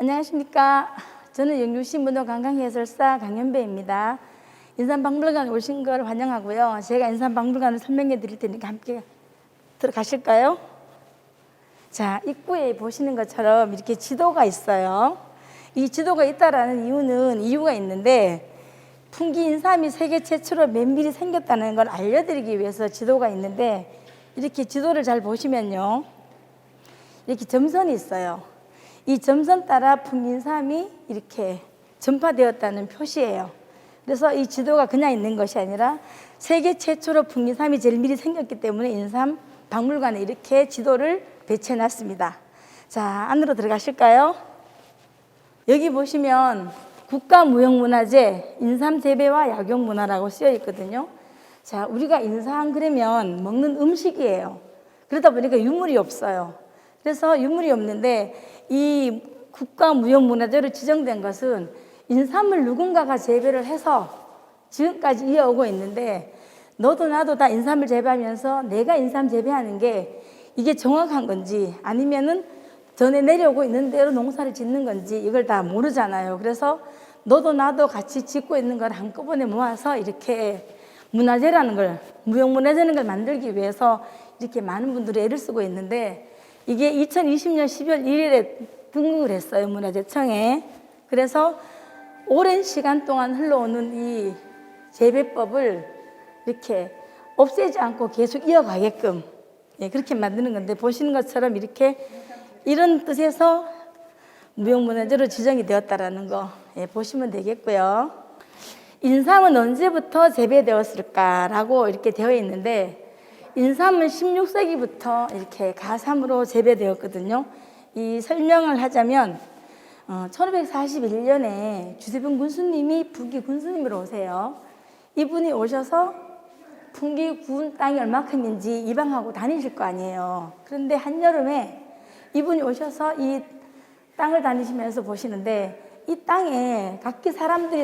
안녕하십니까. 저는 영주시문호 관광해설사 강현배입니다. 인삼박물관에 오신 걸 환영하고요. 제가 인삼박물관을 설명해 드릴 테니까 함께 들어가실까요? 자, 입구에 보시는 것처럼 이렇게 지도가 있어요. 이 지도가 있다라는 이유가 있는데, 풍기 인삼이 세계 최초로 맨밀히 생겼다는 걸 알려드리기 위해서 지도가 있는데, 이렇게 지도를 잘 보시면요, 이렇게 점선이 있어요. 이 점선 따라 풍기인삼이 이렇게 전파되었다는 표시예요. 그래서 이 지도가 그냥 있는 것이 아니라 세계 최초로 풍기인삼이 제일 미리 생겼기 때문에 인삼 박물관에 이렇게 지도를 배치해 놨습니다. 자, 안으로 들어가실까요? 여기 보시면 국가무형문화재 인삼재배와 약용문화라고 쓰여 있거든요. 자, 우리가 인삼 그러면 먹는 음식이에요. 그러다 보니까 유물이 없어요. 그래서 유물이 없는데 이 국가무형문화재로 지정된 것은 인삼을 누군가가 재배를 해서 지금까지 이어오고 있는데, 너도 나도 다 인삼을 재배하면서 내가 인삼 재배하는 게 이게 정확한 건지 아니면은 전에 내려오고 있는 대로 농사를 짓는 건지 이걸 다 모르잖아요. 그래서 너도 나도 같이 짓고 있는 걸 한꺼번에 모아서 이렇게 문화재라는 걸, 무형문화재라는 걸 만들기 위해서 이렇게 많은 분들이 애를 쓰고 있는데, 이게 2020년 12월 1일에 등극을 했어요, 문화재청에. 그래서 오랜 시간 동안 흘러오는 이 재배법을 이렇게 없애지 않고 계속 이어가게끔 그렇게 만드는 건데, 보시는 것처럼 이렇게 이런 뜻에서 무형문화재로 지정이 되었다라는 거 보시면 되겠고요. 인삼은 언제부터 재배되었을까라고 이렇게 되어 있는데, 인삼은 16세기부터 이렇게 가삼으로 재배되었거든요. 이 설명을 하자면 1541년에 주세병 군수님이 풍기 군수님으로 오세요. 이분이 오셔서 풍기 군 땅이 얼마큼인지 이방하고 다니실 거 아니에요. 그런데 한여름에 이분이 오셔서 이 땅을 다니시면서 보시는데, 이 땅에 각기 사람들이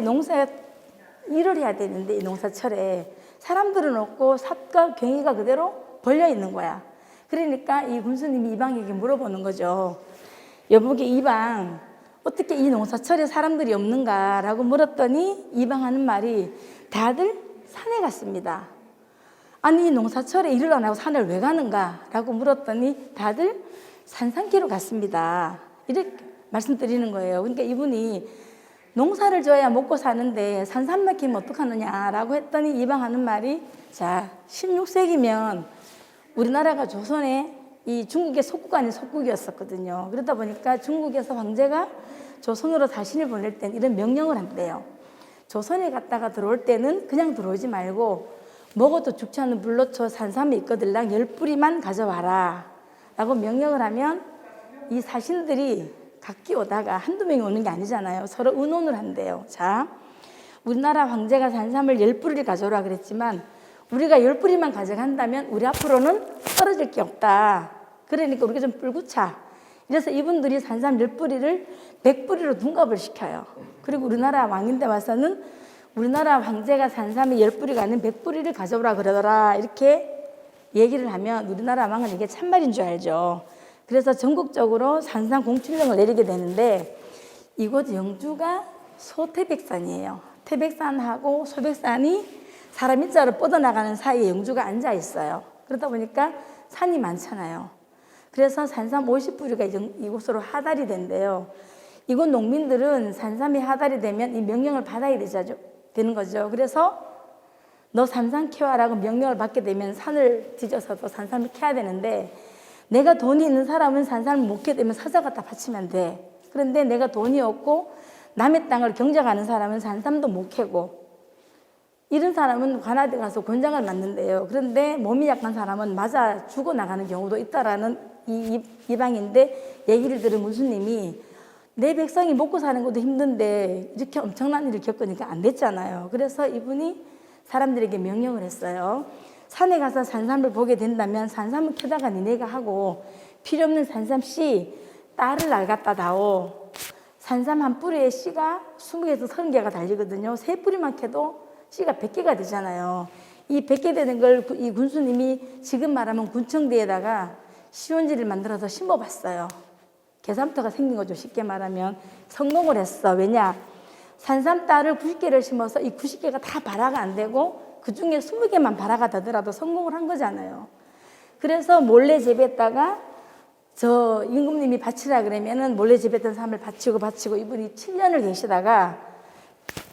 일을 해야 되는데, 이 농사철에 사람들은 없고 삽과 경이가 그대로 벌려 있는 거야. 그러니까 이 군수님이 이방에게 물어보는 거죠. 여보게 이방, 어떻게 이 농사철에 사람들이 없는가라고 물었더니 이방하는 말이, 다들 산에 갔습니다. 아니, 이 농사철에 일을 안 하고 산을 왜 가는가라고 물었더니 다들 산삼키로 갔습니다. 이렇게 말씀드리는 거예요. 그러니까 이분이 농사를 져야 먹고 사는데 산삼만 키면 어떡하느냐라고 했더니 이방하는 말이, 자, 16세기면 우리나라가 조선의 이 중국의 속국 아닌 속국이었었거든요. 그러다 보니까 중국에서 황제가 조선으로 자신을 보낼 땐 이런 명령을 한대요. 조선에 갔다가 들어올 때는 그냥 들어오지 말고 먹어도 죽지 않는 불로초 산삼이 있거들랑 10뿌리만 가져와라 라고 명령을 하면, 이 사신들이 각기 오다가 한두 명이 오는 게 아니잖아요. 서로 의논을 한대요. 자, 우리나라 황제가 산삼을 10뿌리를 가져오라 그랬지만 우리가 10뿌리만 가져간다면 우리 앞으로는 떨어질 게 없다. 그러니까 우리가 좀 불구차. 그래서 이분들이 산삼 10뿌리를 100뿌리로 둔갑을 시켜요. 그리고 우리나라 왕인데 와서는 우리나라 황제가 산삼이 10뿌리가 아닌 100뿌리를 가져오라 그러더라, 이렇게 얘기를 하면 우리나라 왕은 이게 참말인 줄 알죠. 그래서 전국적으로 산삼 공출령을 내리게 되는데, 이곳 영주가 소태백산이에요. 태백산하고 소백산이 사람 일자로 뻗어나가는 사이에 영주가 앉아 있어요. 그러다 보니까 산이 많잖아요. 그래서 산삼 50뿌리가 이곳으로 하달이 된대요. 이곳 농민들은 산삼이 하달이 되면 이 명령을 받아야 되는 거죠. 그래서 너 산삼 캐와라고 명령을 받게 되면 산을 뒤져서도 산삼을 캐야 되는데, 내가 돈이 있는 사람은 산삼을 못 캐되면 사자갖다 바치면 돼. 그런데 내가 돈이 없고 남의 땅을 경작하는 사람은 산삼도 못 캐고, 이런 사람은 관아대 가서 권장을 맞는데요. 그런데 몸이 약한 사람은 맞아 죽어나가는 경우도 있다라는 이방인데, 얘기를 들은 문수님이 내 백성이 먹고 사는 것도 힘든데 이렇게 엄청난 일을 겪으니까 안 됐잖아요. 그래서 이분이 사람들에게 명령을 했어요. 산에 가서 산삼을 보게 된다면 산삼을 캐다가 니네가 하고, 필요 없는 산삼 씨 딸을 날 갖다 다오. 산삼 한 뿌리에 씨가 20개에서 30개가 달리거든요. 3뿌리만 캐도 씨가 100개가 되잖아요. 이 100개 되는 걸 이 군수님이 지금 말하면 군청대에다가 시원지를 만들어서 심어봤어요. 계산부터가 생긴 거죠. 쉽게 말하면 성공을 했어. 왜냐? 산삼딸을 90개를 심어서 이 90개가 다 발화가 안 되고 그 중에 20개만 발화가 되더라도 성공을 한 거잖아요. 그래서 몰래 재배했다가 저 임금님이 바치라 그러면은 몰래 재배했던 삶을 바치고 이분이 7년을 계시다가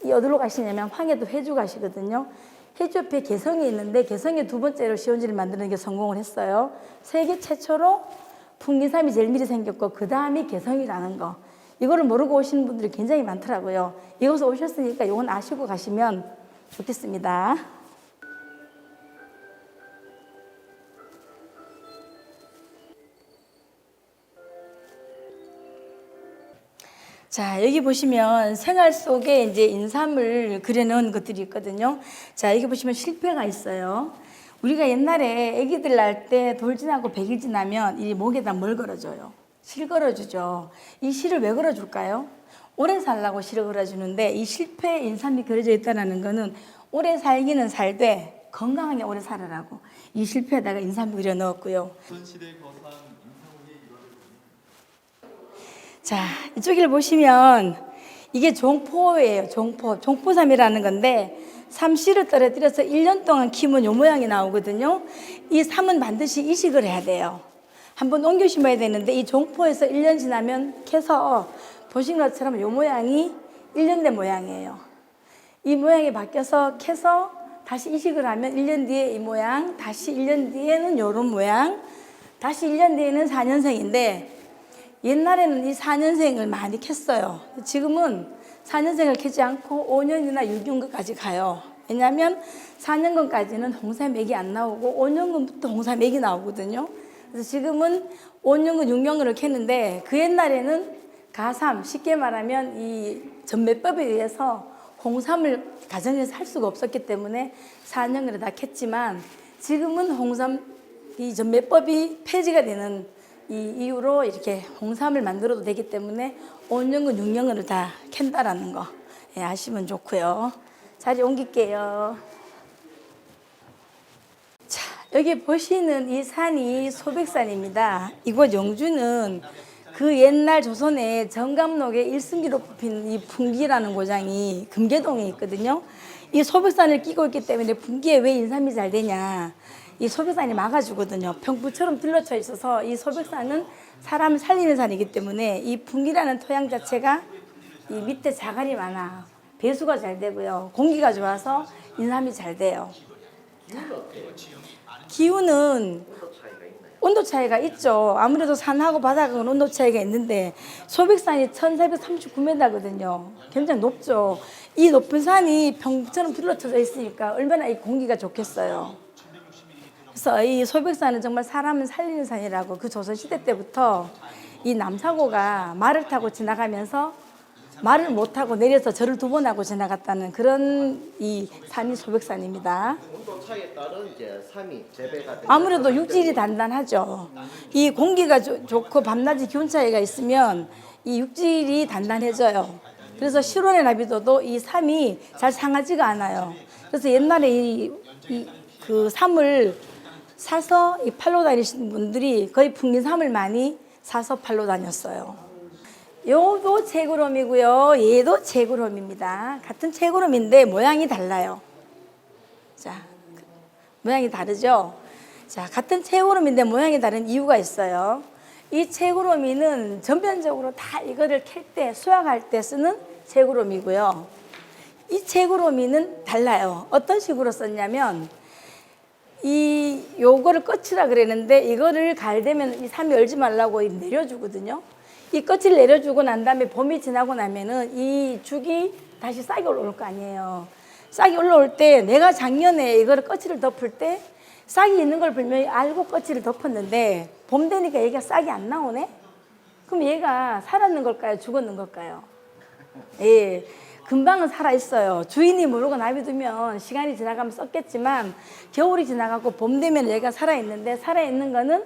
어디로 가시냐면 황해도 회주 가시거든요. 회주 옆에 개성이 있는데 개성에 두 번째로 시원지를 만드는 게 성공을 했어요. 세계 최초로 풍기삼이 제일 미리 생겼고 그 다음이 개성이라는 거. 이거를 모르고 오시는 분들이 굉장히 많더라고요. 이곳에 오셨으니까 이건 아시고 가시면 좋겠습니다. 자, 여기 보시면 생활 속에 이제 인삼을 그려놓은 것들이 있거든요. 자, 여기 보시면 실패가 있어요. 우리가 옛날에 아기들 날 때 돌 지나고 100일 지나면 이 목에다 뭘 걸어줘요? 실 걸어주죠. 이 실을 왜 걸어줄까요? 오래 살라고 실을 걸어주는데 이 실패 인삼이 그려져 있다는 거는 오래 살기는 살되 건강하게 오래 살아라고 이 실패에다가 인삼을 그려 넣었고요. 자, 이쪽을 보시면 이게 종포예요. 종포삼이라는 건데 삼씨를 떨어뜨려서 1년 동안 키우면 요 모양이 나오거든요. 이 삼은 반드시 이식을 해야 돼요. 한번 옮겨 심어야 되는데 이 종포에서 1년 지나면 캐서 보신 것처럼 요 모양이 1년 된 모양이에요. 이 모양이 바뀌어서 캐서 다시 이식을 하면 1년 뒤에 이 모양, 다시 1년 뒤에는 요런 모양, 다시 1년 뒤에는 4년생인데 옛날에는 이 4년생을 많이 캤어요. 지금은 4년생을 캐지 않고 5년이나 6년근까지 가요. 왜냐하면 4년근까지는 홍삼액이 안 나오고 5년근부터 홍삼액이 나오거든요. 그래서 지금은 5년근, 6년근을 캐는데 그 옛날에는 가삼, 쉽게 말하면 이 전매법에 의해서 홍삼을 가정에서 할 수가 없었기 때문에 4년근을 다 캤지만 지금은 홍삼 이 전매법이 폐지가 되는 이 이후로 이렇게 홍삼을 만들어도 되기 때문에 5년근, 6년근을 다 캔다라는 거 예, 아시면 좋고요. 자리 옮길게요. 자, 여기 보시는 이 산이 소백산입니다. 이곳 영주는 그 옛날 조선의 정감록의 1승기로 뽑힌 이 풍기라는 고장이 금계동에 있거든요. 이 소백산을 끼고 있기 때문에 풍기에 왜 인삼이 잘 되냐. 이 소백산이 막아주거든요. 평부처럼 둘러쳐 있어서 이 소백산은 사람을 살리는 산이기 때문에 이 풍기라는 토양 자체가 이 밑에 자갈이 많아. 배수가 잘 되고요. 공기가 좋아서 인삼이 잘 돼요. 기후는 온도 차이가 있죠. 아무래도 산하고 바닥은 온도 차이가 있는데 소백산이 1439m거든요. 굉장히 높죠. 이 높은 산이 평처럼 둘러쳐져 있으니까 얼마나 이 공기가 좋겠어요. 그래서 이 소백산은 정말 사람을 살리는 산이라고 그 조선시대 때부터 이 남사고가 말을 타고 지나가면서 말을 못 타고 내려서 절을 2번 하고 지나갔다는 그런 이 산이 소백산입니다. 온도 차이에 따른 이제 삼이 재배가 아무래도 육질이 단단하죠. 이 공기가 좋고 밤낮이 기온 차이가 있으면 이 육질이 단단해져요. 그래서 실온의 나비도도 이 삼이 잘 상하지가 않아요. 그래서 옛날에 그 삼을 사서 이 팔로 다니시는 분들이 거의 풍기삼을 많이 사서 팔로 다녔어요. 요도 채구름이고요. 얘도 채구름입니다. 같은 채구름인데 모양이 달라요. 자, 모양이 다르죠? 자, 같은 채구름인데 모양이 다른 이유가 있어요. 이 채구름이는 전면적으로 다 이거를 캘 때, 수확할 때 쓰는 채구름이고요. 이 채구름이는 달라요. 어떤 식으로 썼냐면 요거를 끝이라 그랬는데 이거를 갈되면 이 삼이 얼지 말라고 내려주거든요. 이 끝을 내려주고 난 다음에 봄이 지나고 나면은 이 죽이 다시 싹이 올라올 거 아니에요. 싹이 올라올 때 내가 작년에 이거를 끝을 덮을 때 싹이 있는 걸 분명히 알고 끝을 덮었는데 봄 되니까 얘가 싹이 안 나오네? 그럼 얘가 살았는 걸까요? 죽었는 걸까요? 예. 금방은 살아있어요. 주인이 모르고 놔두면 시간이 지나가면 썩겠지만 겨울이 지나가고 봄 되면 얘가 살아있는데 살아있는 거는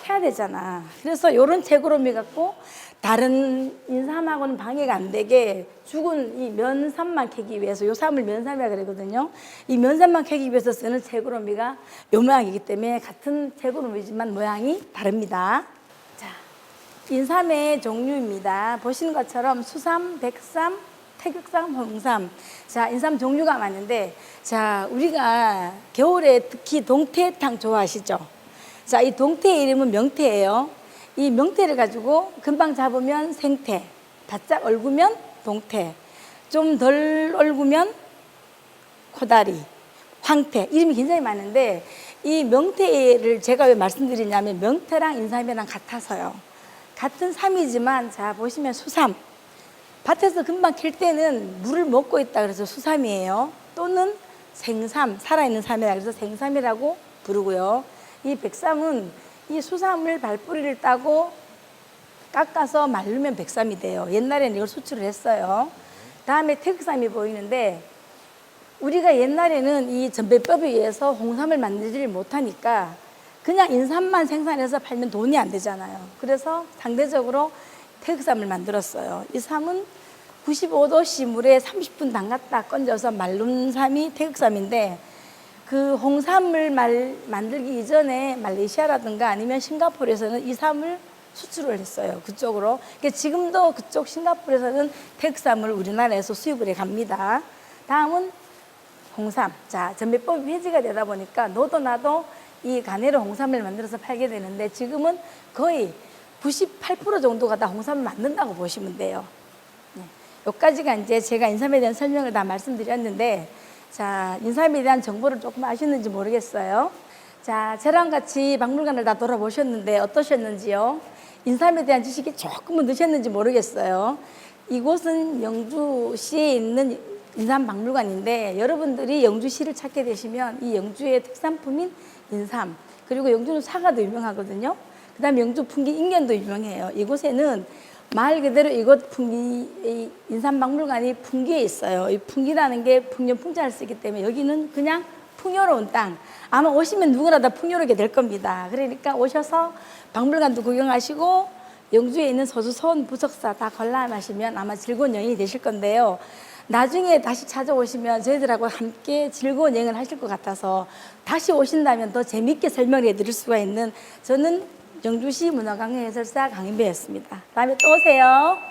캐야 되잖아. 그래서 이런 채구름이 갖고 다른 인삼하고는 방해가 안 되게 죽은 이 면삼만 캐기 위해서 요 삼을 면삼이라 그러거든요. 이 면삼만 캐기 위해서 쓰는 채구름이가 요 모양이기 때문에 같은 채구름이지만 모양이 다릅니다. 자, 인삼의 종류입니다. 보시는 것처럼 수삼, 백삼, 태극삼, 홍삼. 자, 인삼 종류가 많은데, 자, 우리가 겨울에 특히 동태탕 좋아하시죠? 자, 이 동태의 이름은 명태예요. 이 명태를 가지고 금방 잡으면 생태, 바짝 얼구면 동태, 좀 덜 얼구면 코다리, 황태, 이름이 굉장히 많은데, 이 명태를 제가 왜 말씀드리냐면 명태랑 인삼이랑 같아서요. 같은 삼이지만, 자, 보시면 수삼. 밭에서 금방 캘 때는 물을 먹고 있다 그래서 수삼이에요. 또는 생삼, 살아있는 삼이라 그래서 생삼이라고 부르고요. 이 백삼은 이 수삼을 발뿌리를 따고 깎아서 말르면 백삼이 돼요. 옛날에는 이걸 수출을 했어요. 다음에 태극삼이 보이는데, 우리가 옛날에는 이 전배법에 의해서 홍삼을 만들지를 못하니까 그냥 인삼만 생산해서 팔면 돈이 안 되잖아요. 그래서 상대적으로 태극삼을 만들었어요. 이 삼은 95도씨 물에 30분 담갔다 건져서 말른 삼이 태극삼인데, 그 홍삼을 만들기 이전에 말레이시아라든가 아니면 싱가포르에서는 이 삼을 수출을 했어요. 그쪽으로. 그러니까 지금도 그쪽 싱가포르에서는 태극삼을 우리나라에서 수입을 해 갑니다. 다음은 홍삼. 자, 전매법이 폐지가 되다 보니까 너도 나도 이 가내로 홍삼을 만들어서 팔게 되는데, 지금은 거의 98% 정도가 다 홍삼을 만든다고 보시면 돼요. 네. 여기까지가 이제 제가 인삼에 대한 설명을 다 말씀드렸는데, 자, 인삼에 대한 정보를 조금 아시는지 모르겠어요. 자, 저랑 같이 박물관을 다 돌아보셨는데 어떠셨는지요? 인삼에 대한 지식이 조금은 드셨는지 모르겠어요. 이곳은 영주시에 있는 인삼박물관인데, 여러분들이 영주시를 찾게 되시면 이 영주의 특산품인 인삼, 그리고 영주는 사과도 유명하거든요. 그 다음에 영주 풍기 인견도 유명해요. 이곳에는 말 그대로 이곳 풍기, 인삼박물관이 풍기에 있어요. 이 풍기라는 게 풍년 풍자를 쓰기 때문에 여기는 그냥 풍요로운 땅. 아마 오시면 누구나 다 풍요롭게 될 겁니다. 그러니까 오셔서 박물관도 구경하시고 영주에 있는 소주, 소원, 부석사 다 관람하시면 아마 즐거운 여행이 되실 건데요. 나중에 다시 찾아오시면 저희들하고 함께 즐거운 여행을 하실 것 같아서 다시 오신다면 더 재미있게 설명해 드릴 수가 있는, 저는 영주시 문화관광 해설사 강인배였습니다. 다음에 또 오세요.